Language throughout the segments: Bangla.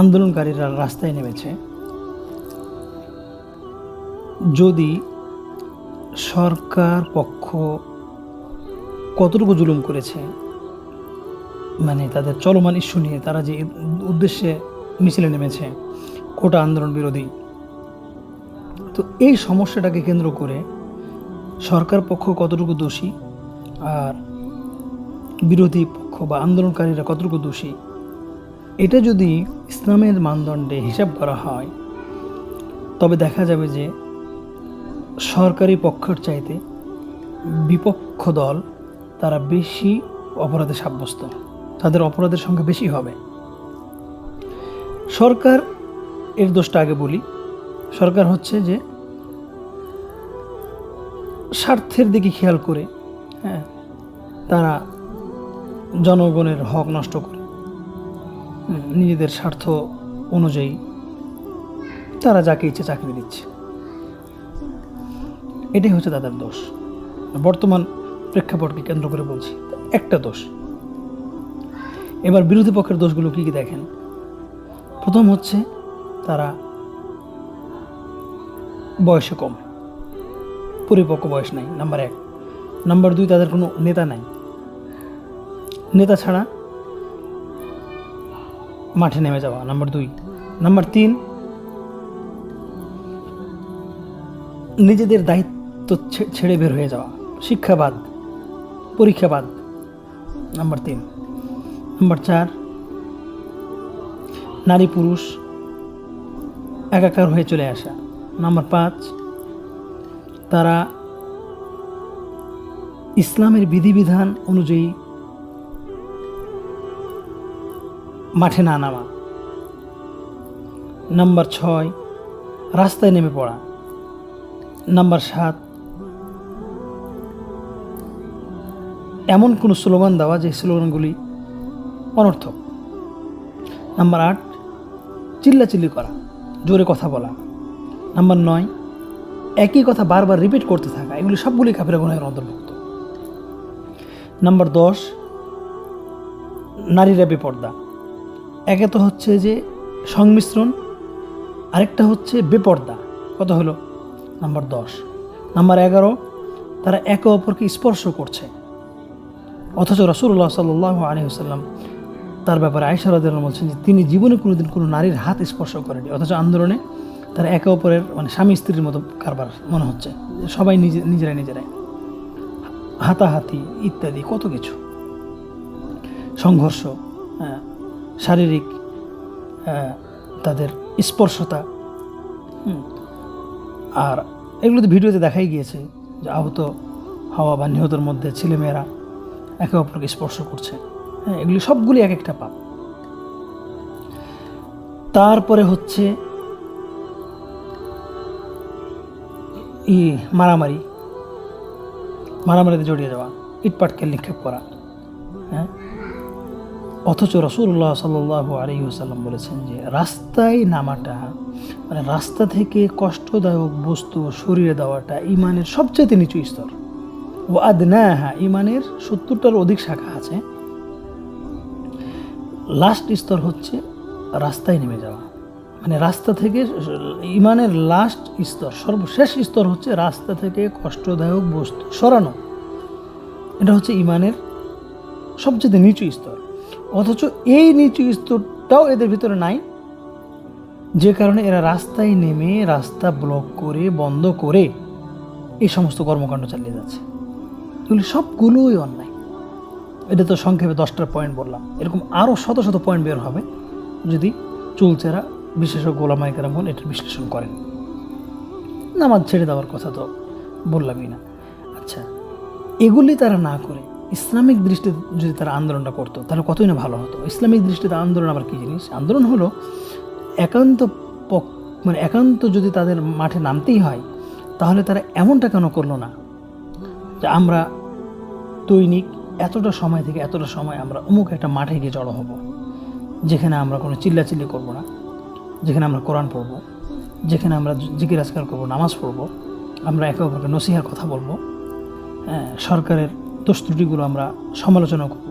আন্দোলনকারীরা রাস্তায় নেমেছে। যদি সরকার পক্ষ কতটুকু জুলুম করেছে, মানে তাদের চলমান ইস্যু নিয়ে তারা যে উদ্দেশ্যে মিছিলে নেমেছে, কোটা আন্দোলন বিরোধী, তো এই সমস্যাটাকে কেন্দ্র করে সরকার পক্ষ কতটুকু দোষী আর বিরোধী পক্ষ বা আন্দোলনকারীরা কতটুকু দোষী, এটা যদি ইসলামের মানদণ্ডে হিসাব করা হয় তবে দেখা যাবে যে সরকারি পক্ষের চাইতে বিপক্ষ দল তারা বেশি অপরাধে সাব্যস্ত, তাদের অপরাধের সংখ্যা বেশি হবে। সরকার এর দোষটা আগে বলি। সরকার হচ্ছে যে স্বার্থের দিকে খেয়াল করে তারা জনগণের হক নষ্ট করে নিজেদের স্বার্থ অনুযায়ী তারা যাকে ইচ্ছে চাকরি দিচ্ছে। এটাই হচ্ছে তাদের দোষ। বর্তমান প্রেক্ষাপটকে কেন্দ্র করে বলছি, একটা দোষ। এবার বিরোধী পক্ষের দোষগুলো কী কী দেখেন। প্রথম হচ্ছে তারা বয়সে কম, পরিপক্ক বয়স নাই, নাম্বার 1। নাম্বার 2, তাদের কোনো নেতা নাই, নেতা ছাড়া মাঠে নেমে যাওয়া, নাম্বার 2। নাম্বার 3, নিজেদের দায়িত্ব ছেড়ে বের হয়ে যাওয়া, শিক্ষাবাদ, পরীক্ষাবাদ, নাম্বার 3। নাম্বার 4, নারী পুরুষ একাকার হয়ে চলে আসা। নাম্বার 5, তারা ইসলামের বিধিবিধান অনুযায়ী মাঠে না নামা। নাম্বার 6, রাস্তায় নেমে পড়া। নাম্বার 7, এমন কোনো স্লোগান দেওয়া যে স্লোগানগুলি অনর্থক। নাম্বার 8, চিল্লাচিল্লি করা, জোরে কথা বলা। নাম্বার 9, একই কথা বারবার রিপিট করতে থাকা। এগুলি সবগুলি কাফিরা গুনাহের অন্তর্ভুক্ত। নাম্বার 10, নারীরা বেপর্দা। একে তো হচ্ছে যে সংমিশ্রণ, আরেকটা হচ্ছে বেপর্দা। কত হলো? নাম্বার 10। নাম্বার 11, তারা একে অপরকে স্পর্শ করছে, অথচ রাসূলুল্লাহ সাল্লাল্লাহু আলাইহি ওয়াসাল্লাম তার ব্যাপারে আয়েশা রাদিয়াল্লাহু আনহা বলছেন যে তিনি জীবনে কোনোদিন কোনো নারীর হাত স্পর্শ করেনি, অথচ আন্দোলনে তারা একে অপরের স্বামী স্ত্রীর মতো কারবার মনে হচ্ছে, সবাই নিজেরাই হাতাহাতি ইত্যাদি কত কিছু, সংঘর্ষ, শারীরিক তাদের স্পর্শতা। আর এগুলোতে ভিডিওতে দেখাই গিয়েছে যে আহত হওয়া বা নিহতের মধ্যে ছেলেমেয়েরা একে অপরকে স্পর্শ করছে। এগুলি সবগুলি এক একটা পাপ। তারপরে হচ্ছে মারামারিতে জড়িয়ে যাওয়া, ইটপাটকেল নিক্ষেপ করা। অথচ রাসূলুল্লাহ সাল্লাল্লাহু আলাইহি ওয়াসাল্লাম বলেছেন যে রাস্তায় নামাটা, মানে রাস্তা থেকে কষ্টদায়ক বস্তু সরিয়ে দেওয়াটা ইমানের সবচেয়ে নিচু স্তর। ও আদনাহা, ইমানের 70টার অধিক শাখা আছে, লাস্ট স্তর হচ্ছে রাস্তায় নেমে যাওয়া। মানে রাস্তা থেকে ইমানের লাস্ট স্তর, সর্বশেষ স্তর হচ্ছে রাস্তা থেকে কষ্টদায়ক বস্তু সরানো। এটা হচ্ছে ইমানের সবচেয়ে নিচু স্তর। অথচ এই নিচু স্তরটাও এদের ভিতরে নাই, যে কারণে এরা রাস্তায় নেমে রাস্তা ব্লক করে বন্ধ করে এই সমস্ত কর্মকাণ্ড চালিয়ে যাচ্ছে। এগুলি সবগুলোই অন্যায়। এটা তো সংক্ষেপে 10টা পয়েন্ট বললাম, এরকম আরও শত শত পয়েন্ট বের হবে যদি চুলচেরা বিশেষজ্ঞ ওলামায়ে কেরামগণ এটার বিশ্লেষণ করেন। নামাজ ছেড়ে দেওয়ার কথা তো বললামই না। আচ্ছা, এগুলি তারা না করে ইসলামিক দৃষ্টিতে যদি তারা আন্দোলনটা করতো তাহলে কতই না ভালো হতো। ইসলামিক দৃষ্টিতে আন্দোলন আবার কী জিনিস? আন্দোলন হলো একান্ত যদি তাদের মাঠে নামতেই হয় তাহলে তারা এমনটা কেন করলো না যে আমরা দৈনিক এতটা সময় থেকে এতটা সময় আমরা অমুক একটা মাঠে গিয়ে জড়ো হব, যেখানে আমরা কোনো চিল্লাচিল্লি করব না, যেখানে আমরা কোরআন পড়ব, যেখানে আমরা জিকির আজকার করবো, নামাজ পড়বো, আমরা একে অপরকে নসিহার কথা বলবো, সরকারের দোষ ত্রুটিগুলো আমরা সমালোচনা করব,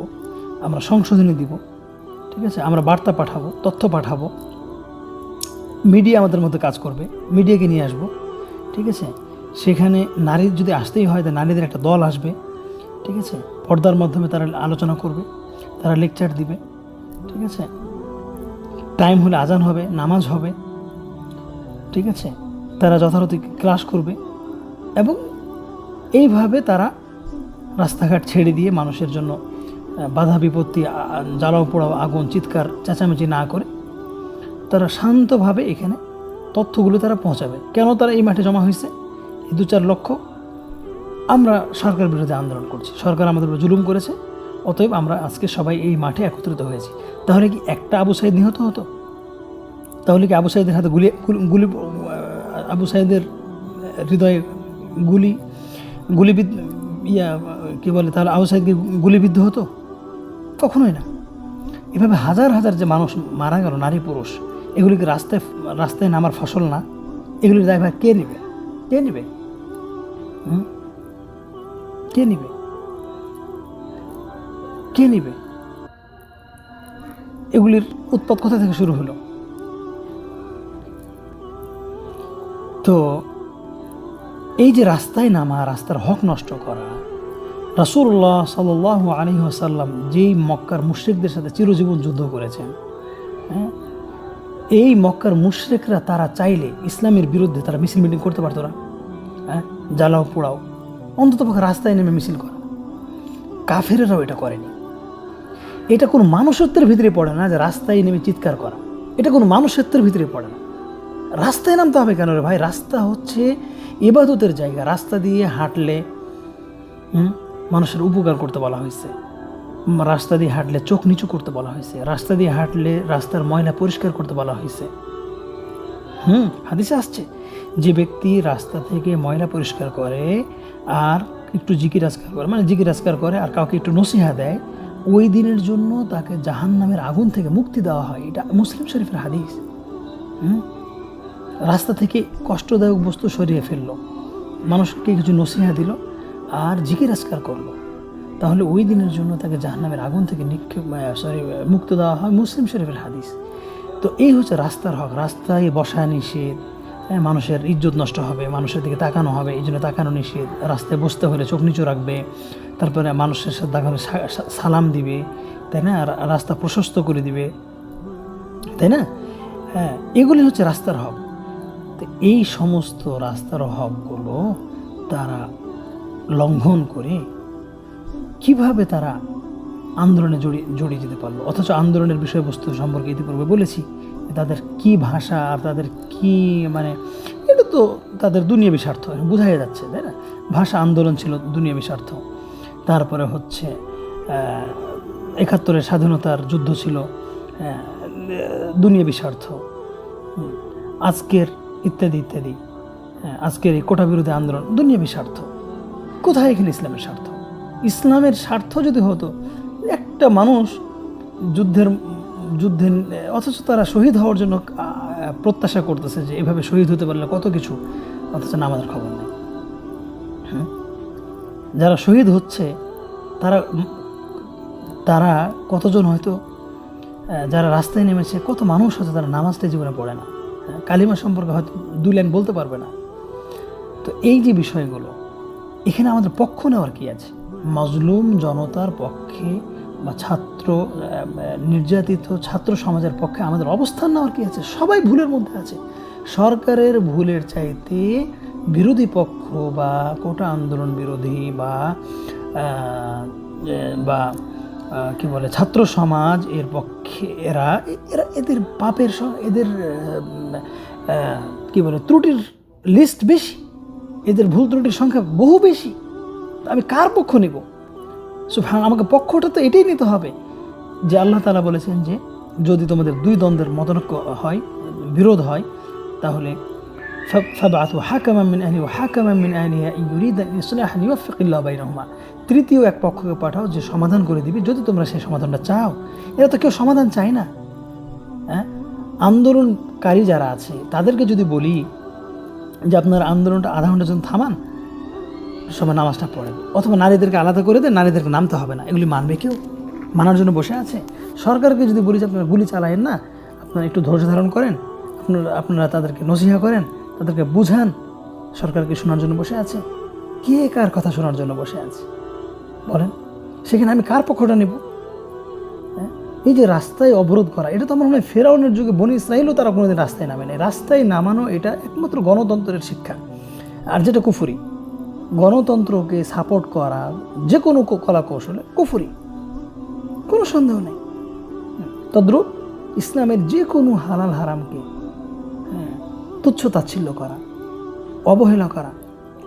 আমরা সংশোধনী দিব, ঠিক আছে, আমরা বার্তা পাঠাবো, তথ্য পাঠাবো, মিডিয়া আমাদের মধ্যে কাজ করবে, মিডিয়াকে নিয়ে আসবো, ঠিক আছে। সেখানে নারীর যদি আসতেই হয়, তাহলে নারীদের একটা দল আসবে, ঠিক আছে, পর্দার মাধ্যমে তারা আলোচনা করবে, তারা লেকচার দিবে, ঠিক আছে, টাইম হলে আজান হবে, নামাজ হবে, ঠিক আছে, তারা যথারীতি ক্লাস করবে, এবং এইভাবে তারা রাস্তাঘাট ছেড়ে দিয়ে মানুষের জন্য বাধা বিপত্তি, জ্বালাও পোড়াও, আগুন, চিৎকার চেঁচামেচি না করে তারা শান্তভাবে এখানে তথ্যগুলো তারা পৌঁছাবে। কেন তারা এই মাঠে জমা হয়েছে? এই 2-4 লক্ষ। আমরা সরকার বিরোধী আন্দোলন করছি, সরকার আমাদের উপর জুলুম করেছে, অতএব আমরা আজকে সবাই এই মাঠে একত্রিত হয়েছি। তাহলে কি একটা আবু সাঈদ নিহত হতো? তাহলে কি আবু সাঈদের হাতে গুলি আবু সাঈদের হৃদয়ে গুলিবিদ্ধ কী বলে, তাহলে আবু সাঈদ কি গুলিবিদ্ধ হতো? কখনোই না। এভাবে হাজার হাজার যে মানুষ মারা গেল, নারী পুরুষ, এগুলিকে রাস্তায় নামার ফসল না? এগুলির দায়ভার কে নেবে? কে নেবে? কে নেবে? কে নেবে? এগুলির উৎপাত কোথা থেকে শুরু হলো? তো এই যে রাস্তায় নামা, রাস্তার হক নষ্ট করা, রাসূলুল্লাহ সাল্লাল্লাহু আলাইহি ওয়াসাল্লাম যেই মক্কার মুশরিকদের সাথে চিরজীবন যুদ্ধ করেছেন, হ্যাঁ, এই মক্কার মুশরিকরা তারা চাইলে ইসলামের বিরুদ্ধে তারা মিছিল মিটিং করতে পারতো না? হ্যাঁ, জ্বালাও পোড়াও, অন্ততপক্ষে রাস্তায় নেমে মিছিল করা। কাফেরেরাও এটা করেনি। এটা কোনো মানুষত্বের ভিতরে পড়ে না যে রাস্তায় নেমে চিৎকার করা, এটা কোনো মানুষত্বের ভিতরে পড়ে না। রাস্তায় নামতে হবে কেন রে ভাই? রাস্তা হচ্ছে ইবাদতের জায়গা। রাস্তা দিয়ে হাঁটলে মানুষের উপকার করতে বলা হয়েছে, রাস্তা দিয়ে হাঁটলে চোখ নিচু করতে বলা হয়েছে, রাস্তা দিয়ে হাঁটলে রাস্তার ময়লা পরিষ্কার করতে বলা হয়েছে। হাদিসে আসছে যে ব্যক্তি রাস্তা থেকে ময়লা পরিষ্কার করে আর একটু জিকির আজকার করে, মানে জিকির আজকার করে আর কাউকে একটু নসিহা দেয়, ওই দিনের জন্য তাকে জাহান্নামের আগুন থেকে মুক্তি দেওয়া হয়। এটা মুসলিম শরীফের হাদিস। রাস্তা থেকে কষ্টদায়ক বস্তু সরিয়ে ফেললো, মানুষকে কিছু নসিহা দিল আর জিকির আজকার করলো, তাহলে ওই দিনের জন্য তাকে জাহান্নামের আগুন থেকে মুক্ত দেওয়া হয়। মুসলিম শরীফের হাদিস। তো এই হচ্ছে রাস্তার হক। রাস্তায় বসা নিষেধ, মানুষের ইজ্জত নষ্ট হবে, মানুষের দিকে তাকানো হবে, এই জন্য তাকানো নিষেধ। রাস্তায় বসতে হলে চোখ নিচু রাখবে, তারপরে মানুষের সাথে দেখা হলে সালাম দিবে, তাই না, রাস্তা প্রশস্ত করে দিবে, তাই না? হ্যাঁ, এগুলি হচ্ছে রাস্তার হক। তো এই সমস্ত রাস্তার হকগুলো তারা লঙ্ঘন করে কিভাবে তারা আন্দোলনে জড়িয়ে যেতে পারলো? অথচ আন্দোলনের বিষয়বস্তু সম্পর্কে ইতিপূর্বে বলেছি, তাদের কি ভাষা আর তাদের কি, মানে এটা তো তাদের দুনিয়াবি স্বার্থ বোঝাই যাচ্ছে, তাই না? ভাষা আন্দোলন ছিল দুনিয়াবি স্বার্থ। তারপরে হচ্ছে ৭১-এর স্বাধীনতার যুদ্ধ ছিল দুনিয়াবি স্বার্থ। আজকের ইত্যাদি ইত্যাদি, আজকের এই কোটা বিরোধী আন্দোলন দুনিয়াবি স্বার্থ। কোথায় এখানে ইসলামের স্বার্থ? ইসলামের স্বার্থ যদি হতো, একটা মানুষ যুদ্ধে অথচ তারা শহীদ হওয়ার জন্য প্রত্যাশা করতেছে যে এভাবে শহীদ হতে পারলে কত কিছু, অথচ নামাজের খবর নেই। যারা শহীদ হচ্ছে তারা কতজন, হয়তো যারা রাস্তায় নেমেছে কত মানুষ হয়তো তারা নামাজটাই জীবনে পড়ে না, কালিমা সম্পর্কে হয়তো 2 লাইন বলতে পারবে না। তো এই যে বিষয়গুলো, এখানে আমাদের পক্ষ নেওয়ার কি আছে? মজলুম জনতার পক্ষে বা নির্যাতিত ছাত্র সমাজের পক্ষে আমাদের অবস্থান নেওয়ার কি আছে? সবাই ভুলের মধ্যে আছে। সরকারের ভুলের চাইতে বিরোধী পক্ষ বা কোটা আন্দোলন বিরোধী বা কি বলে ছাত্র সমাজ এর পক্ষে এরা এদের পাপের, এদের কি বলে ত্রুটির লিস্ট বেশি, এদের ভুল ত্রুটির সংখ্যা বহু বেশি। আমি কার পক্ষ নেব? সুবহান, আমাকে পক্ষটা তো এটাই নিতে হবে যে আল্লাহ তাআলা বলেছেন যে যদি তোমাদের 2 দ্বন্দ্বের মতানৈক্য হয়, বিরোধ হয়, তাহলে ফাবআথু হাকামান মিন আহলিহি ওয়া হাকামান মিন আহলিহা ইন ইউরিদা ইসলাহান ইউওয়াফফিকিল্লাহু বাইনাহুমা। তৃতীয় এক পক্ষকে পাঠাও যে সমাধান করে দিবে, যদি তোমরা সেই সমাধানটা চাও। এরা তো কেউ সমাধান চায় না। আন্দোলনকারী যারা আছে তাদেরকে যদি বলি যে আপনার আন্দোলনটা আধা ঘন্টার জন্য থামান, সবাই নামাজটা পড়েন, অথবা নারীদেরকে আলাদা করে দেন, নারীদেরকে নামতে হবে না, এগুলি মানবে কেউ? মানার জন্য বসে আছে? সরকারকে যদি বলি যে আপনারা গুলি চালায়েন না, আপনারা একটু ধৈর্য ধারণ করেন, আপনারা তাদেরকে নসিহা করেন, তাদেরকে বুঝান, সরকারকে শোনার জন্য বসে আছে? কে কার কথা শোনার জন্য বসে আছে বলেন? সেখানে আমি কার পক্ষটা নেব? এই যে রাস্তায় অবরোধ করা, এটা তো আমার মনে হয় ফেরাউনের যুগে বনি ইসরাইলও তারা কোনোদিন রাস্তায় নামে নাই। রাস্তায় নামানো এটা একমাত্র গণতন্ত্রের শিক্ষা। আর যেটা কুফুরি, গণতন্ত্রকে সাপোর্ট করা যে কোনো কলা কৌশলে কুফুরি, কোনো সন্দেহ নেই। তদ্রূপ ইসলামের যে কোনো হালাল হারামকে তুচ্ছ তাচ্ছিল্য করা, অবহেলা করা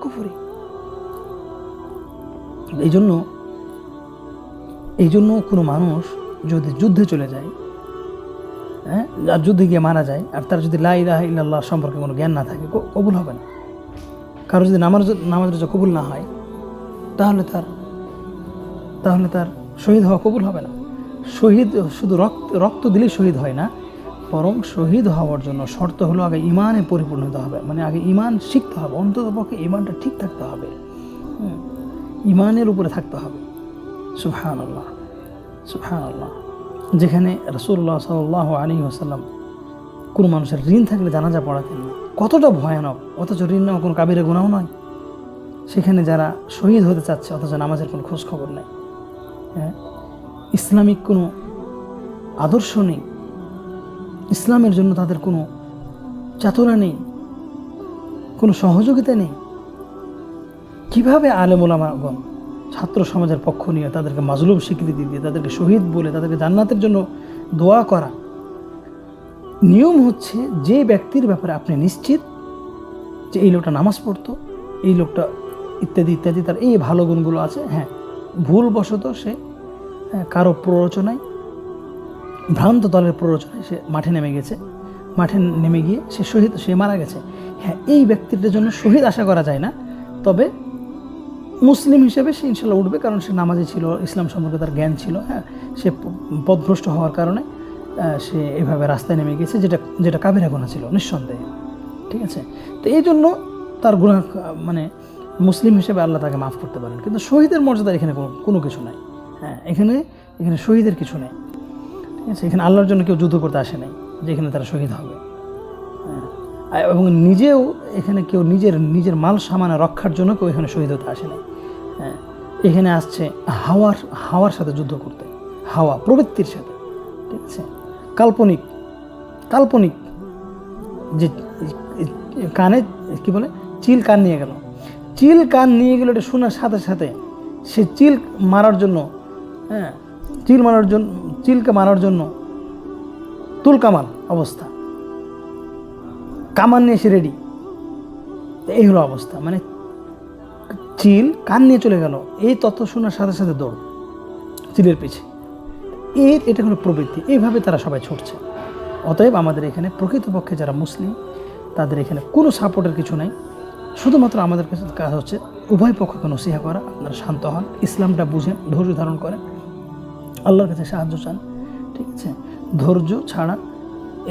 কুফুরি। এই জন্য কোনো মানুষ যদি যুদ্ধে চলে যায়, আর যুদ্ধে গিয়ে মারা যায়, আর তার যদি লা ইলাহা ইল্লাল্লাহ সম্পর্কে কোনো জ্ঞান না থাকে, কবুল হবে না। কারো যদি নামাজ রোজা কবুল না হয়, তাহলে তার শহীদ হওয়া কবুল হবে না। শহীদ শুধু রক্ত দিলেই শহীদ হয় না, বরং শহীদ হওয়ার জন্য শর্ত হলো আগে ইমানে পরিপূর্ণ হতে হবে। মানে আগে ইমান শিখতে হবে, অন্তত পক্ষে ইমানটা ঠিক থাকতে হবে, ইমানের উপরে থাকতে হবে। সুবহানাল্লাহ, সুবহানাল্লাহ। যেখানে রাসূলুল্লাহ সাল্লাল্লাহু আলাইহি ওয়াসাল্লাম কোনো মানুষের ঋণ থাকলে জানাজা পড়াতেন না, কতটা ভয়ানক! অথচ ঋণ নেওয়া কোনো কাবিরা গুনাহ নয়। সেখানে যারা শহীদ হতে চাচ্ছে, অথচ নামাজের কোনো খোঁজ খবর নেই। ইসলামিক কোনো আদর্শ নেই, ইসলামের জন্য তাদের কোনো চেতনা নেই, কোনো সহযোগিতা নেই। কিভাবে আলেম ওলামাগণ ছাত্র সমাজের পক্ষ নিয়ে তাদেরকে মাজলুম স্বীকৃতি দিয়ে, তাদেরকে শহীদ বলে, তাদেরকে জান্নাতের জন্য দোয়া করা? নিয়ম হচ্ছে, যে ব্যক্তির ব্যাপারে আপনি নিশ্চিত যে এই লোকটা নামাজ পড়তো, এই লোকটা ইত্যাদি ইত্যাদি, তার এই ভালো গুণগুলো আছে, ভুলবশত সে কারো প্ররোচনায়, ভ্রান্ত দলের প্ররোচনায় সে মাঠে নেমে গিয়ে সে মারা গেছে, এই ব্যক্তিটার জন্য শহীদ আশা করা যায় না। তবে মুসলিম হিসেবে সে ইনশাল্লাহ উঠবে, কারণ সে নামাজি ছিল, ইসলাম সম্পর্কে তার জ্ঞান ছিল। সে পথভ্রষ্ট হওয়ার কারণে সে এভাবে রাস্তায় নেমে গেছে, যেটা কাবিরা গুনাহ ছিল নিঃসন্দেহে। ঠিক আছে? তো এই জন্য তার গুনাহ, মানে মুসলিম হিসেবে আল্লাহ তাকে মাফ করতে পারেন, কিন্তু শহীদের মর্যাদা এখানে কোনো কিছু নাই। এখানে শহীদের কিছু নেই। ঠিক আছে? এখানে আল্লাহর জন্য কেউ যুদ্ধ করতে আসে নাই যে এখানে তারা শহীদ হবে। এবং নিজেও এখানে কেউ নিজের মাল সামানা রক্ষার জন্য কেউ এখানে শহীদ হতে আসে নাই। এখানে আসছে হাওয়ার সাথে যুদ্ধ করতে, হাওয়া প্রবৃত্তির সাথে। ঠিক আছে? কাল্পনিক যে কানে কি বলে, চিল কান নিয়ে গেল, এটা শোনার সাথে সাথে সে চিলকে মারার জন্য তুলকামাল অবস্থা, কামান নিয়ে এসে রেডি। এই হলো অবস্থা, মানে চিল কান নিয়ে চলে গেল, এই তথ্য শোনার সাথে সাথে দৌড় চিলের পিছে। এটা হলো প্রবৃত্তি, এইভাবে তারা সবাই ছুটছে। অতএব আমাদের এখানে প্রকৃতপক্ষে যারা মুসলিম, তাদের এখানে কোনো সাপোর্টের কিছু নাই। শুধুমাত্র আমাদের কাজ হচ্ছে উভয় পক্ষকে নসিহা করা, আপনারা শান্ত হন, ইসলামটা বুঝেন, ধৈর্য ধারণ করেন, আল্লাহর কাছে সাহায্য চান। ঠিক আছে? ধৈর্য ছাড়া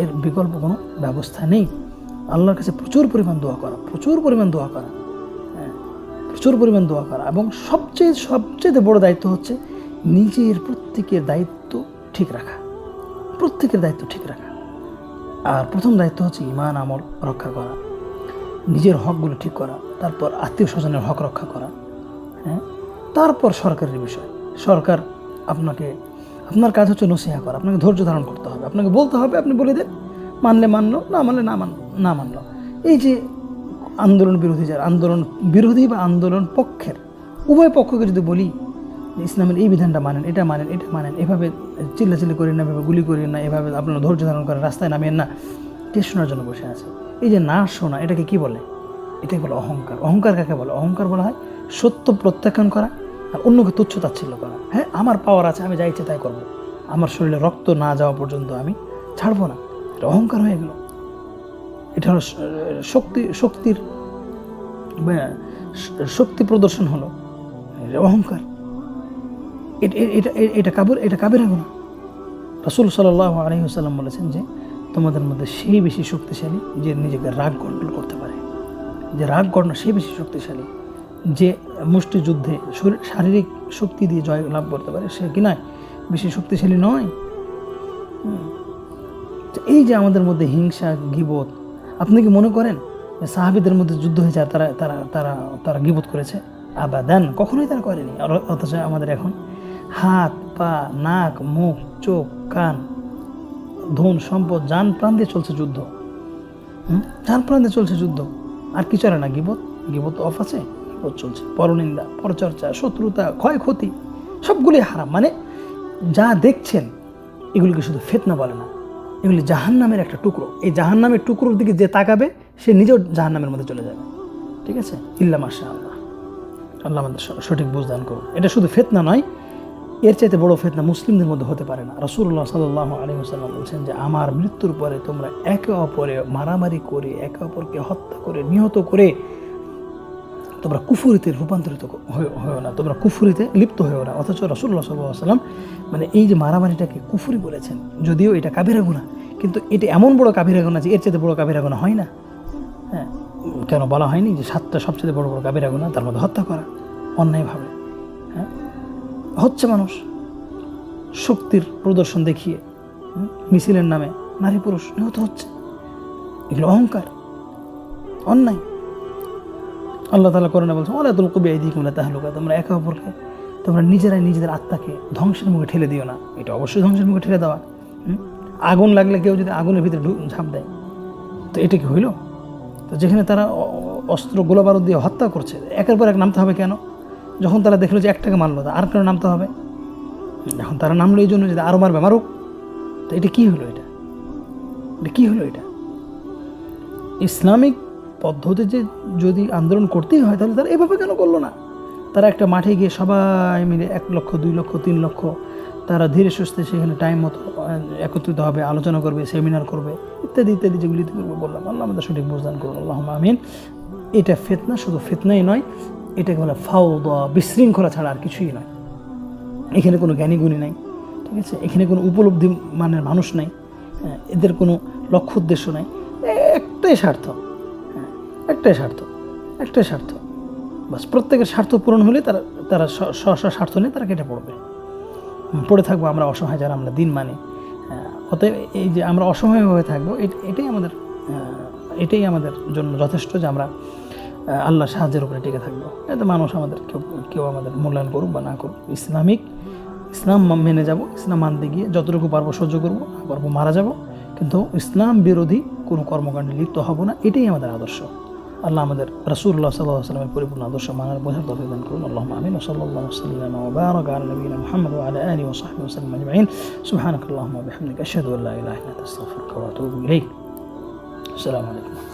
এর বিকল্প কোনো ব্যবস্থা নেই। আল্লাহর কাছে প্রচুর পরিমাণ দোয়া করা, প্রচুর পরিমাণ দোয়া করা, এবং সবচেয়ে বড় দায়িত্ব হচ্ছে নিজের প্রত্যেকের দায়িত্ব ঠিক রাখা। আর প্রথম দায়িত্ব হচ্ছে ঈমান আমল রক্ষা করা, নিজের হকগুলো ঠিক করা, তারপর আত্মীয় স্বজনের হক রক্ষা করা, তারপর সরকারের বিষয়। সরকার আপনার কাজ হচ্ছে নসিহা করা, আপনাকে ধৈর্য ধারণ করতে হবে, আপনাকে বলতে হবে, আপনি বলে দেন, মানলে মানলো, না মানলে না মানলো। এই যে আন্দোলন বিরোধী বা আন্দোলন পক্ষের উভয় পক্ষকে যদি বলি ইসলামের এই বিধানটা মানেন, এটা মানেন, এভাবে চিল্লাচিল্লি করেন না, এভাবে গুলি করেন না, এভাবে আপনারা ধৈর্য ধারণ করেন, রাস্তায় নামেন না, কে শোনার জন্য বসে আছে? এই যে না শোনা, এটাকে কি বলে? এটাকে বলে অহংকার। অহংকার কাকে বলে? অহংকার বলা হয় সত্য প্রত্যাখ্যান করা আর অন্যকে তুচ্ছ তাচ্ছিল্য করা। আমার পাওয়ার আছে, আমি যা ইচ্ছে তাই করবো, আমার শরীরে রক্ত না যাওয়া পর্যন্ত আমি ছাড়বো না। এটা অহংকার হয়ে গেল। এটা হলো শক্তি প্রদর্শন হলো, এটা অহংকার। এটা কাবিরা গুনাহ। রাসূল সাল্লাল্লাহু আলাইহি ওয়াসাল্লাম বলেছেন যে তোমাদের মধ্যে সেই বেশি শক্তিশালী যে নিজেকে রাগ কন্ট্রোল করতে পারে, যে রাগ গণনা সেই বেশি শক্তিশালী, যে মুষ্টিযুদ্ধে শারীরিক শক্তি দিয়ে জয় লাভ করতে পারে, সে কি নয়, বেশি শক্তিশালী নয়? তো এই যে আমাদের মধ্যে হিংসা, গীবত, আপনি কি মনে করেন যে সাহাবীদের মধ্যে যুদ্ধ হয়েছে আর তারা তারা তারা তারা গীবত করেছে? আবাদান, কখনোই তারা করেনি। অথচ আমাদের এখন হাত, পা, নাক, মুখ, চোখ, কান, ধন সম্পদ, জান প্রাণ দিয়ে চলছে যুদ্ধ। জান প্রাণ দিয়ে চলছে যুদ্ধ, আর কি চলে না? গীবত। গীবত অফ আছে? গীবত চলছে। পরনিন্দা, পরচর্চা, শত্রুতা, ক্ষয়ক্ষতি, সবগুলি হারাম। মানে যা দেখছেন এগুলিকে শুধু ফিতনা বলে না, এগুলি জাহান্নামের একটা টুকরো। এই জাহান্নামের টুকরোর দিকে যে তাকাবে সে নিজেও জাহান্নামের মধ্যে চলে যাবে। ঠিক আছে? ইল্লা মাশাআল্লাহ। আল্লাহ আমাদের সঠিক বুঝদান করুন। এটা শুধু ফিতনা নয়, এর চাইতে বড় ফিতনা মুসলিমদের মধ্যে হতে পারে না। রাসূলুল্লাহ সাল্লাল্লাহু আলাইহি ওয়াসাল্লাম বলছেন যে আমার মৃত্যুর পরে তোমরা একে অপরে মারামারি করে, একে অপরকে হত্যা করে, নিহত করে তোমরা কুফরিতে রূপান্তরিত হয়েও না, তোমরা কুফরিতে লিপ্ত হয়েও না। অথচ রাসূলুল্লাহ সাল্লাল্লাহু আলাইহি ওয়াসাল্লাম মানে এই যে মারামারিটাকে কুফরি বলেছেন, যদিও এটা কাবিরা গুনাহ, কিন্তু এটা এমন বড় কাবিরা গুনাহ যে এর চাইতে বড় কাবিরা গুনাহ হয় না। হ্যাঁ, কেন বলা হয়নি যে 7টা সবচেয়ে বড় বড় কাবিরা গুনাহ, তার মধ্যে হত্যা করা অন্যায়ভাবে। হ্যাঁ, হচ্ছে মানুষ শক্তির প্রদর্শন দেখিয়ে মিছিলের নামে নারী পুরুষ নিহত হচ্ছে, এগুলো অহংকার, অন্যায়। আল্লাহ তাআলা কোরআনে বলছেন ওয়ালা তুলকু বিআইদিকুম ইলা তাহলুকা, তোমরা একে অপরকে, তোমরা নিজেরাই নিজেদের আত্মাকে ধ্বংসের মুখে ঠেলে দিও না। এটা অবশ্যই ধ্বংসের মুখে ঠেলে দেওয়া। আগুন লাগলে কেউ যদি আগুনের ভিতরে ঝাঁপ দেয় তো এটা কি হইল? তো যেখানে তারা অস্ত্র গোলা বারুদ দিয়ে হত্যা করছে, একের পর এক নামতে হবে কেন? যখন তারা দেখলো যে একটাকে মারলো, আর কেন নামতে হবে? এখন তারা নামলো এই জন্য যদি আরও মারবে, মারুক। তো এটা কী হলো? এটা কী হলো? এটা ইসলামিক পদ্ধতিতে যদি আন্দোলন করতেই হয় তাহলে তারা এভাবে কেন করলো না? তারা একটা মাঠে গিয়ে সবাই মিলে 1 লক্ষ, 2 লক্ষ, 3 লক্ষ তারা ধীরে সুস্থে সেখানে টাইম মতো একত্রিত হবে, আলোচনা করবে, সেমিনার করবে, ইত্যাদি ইত্যাদি, যেগুলি বললাম। আল্লাহ আমাদের সঠিক বুঝদান করুন, আল্লাহুম্মা আমিন। এটা ফিতনা, শুধু ফিতনাই নয়, এটাকে বলে ফাওদা, বিশৃঙ্খলা ছাড়া আর কিছুই নয়। এখানে কোনো জ্ঞানী গুণী নাই, ঠিক আছে? এখানে কোনো উপলব্ধি মানের মানুষ নাই, এদের কোনো লক্ষ্য উদ্দেশ্য নাই, একটাই স্বার্থ, একটাই স্বার্থ, একটাই স্বার্থ। বাস, প্রত্যেকের স্বার্থ পূরণ হলে তারা তারা স্বার্থ নিয়ে তারা কেটে পড়ে থাকবো আমরা অসহায় যারা আমরা দিন মানে। অতএব এই যে আমরা অসহায় হয়ে থাকবো, এটাই আমাদের জন্য যথেষ্ট যে আমরা আল্লাহর সাহায্যের উপরে টিকে থাকবো। এতে মানুষ আমাদের কেউ আমাদের মূল্যায়ন করুক বা না করুক, ইসলাম মেনে যাব, ইসলাম মানতে গিয়ে যতটুকু পারবো সহ্য করবো, না পারবো মারা যাব, কিন্তু ইসলাম বিরোধী কোনো কর্মকাণ্ডে লিপ্ত হব না। এটাই আমাদের আদর্শ। আল্লাহ আমাদের রাসূলুল্লাহ সাল্লাল্লাহু আলাইহি ওয়াসাল্লামের পরিপূর্ণ আদর্শ মানার বোঝার তৌফিক দান করুন। আল্লাহুম্মা আমিন। সাল্লাল্লাহু ওয়াসাল্লাম ওয়া বারাকা আলা নবিয়িনা মুহাম্মদ ওয়া আলা আলিহি ওয়া সাহবিহি ওয়াসাল্লাম আজমাইন। সুবহানাকাল্লাহুম্মা ওয়া বিহামদিকা আশহাদু আল্লা ইলাহা ইল্লা আনতা আস্তাগফিরুকা ওয়া আতুবু ইলাইক। আসসালামু আলাইকুম।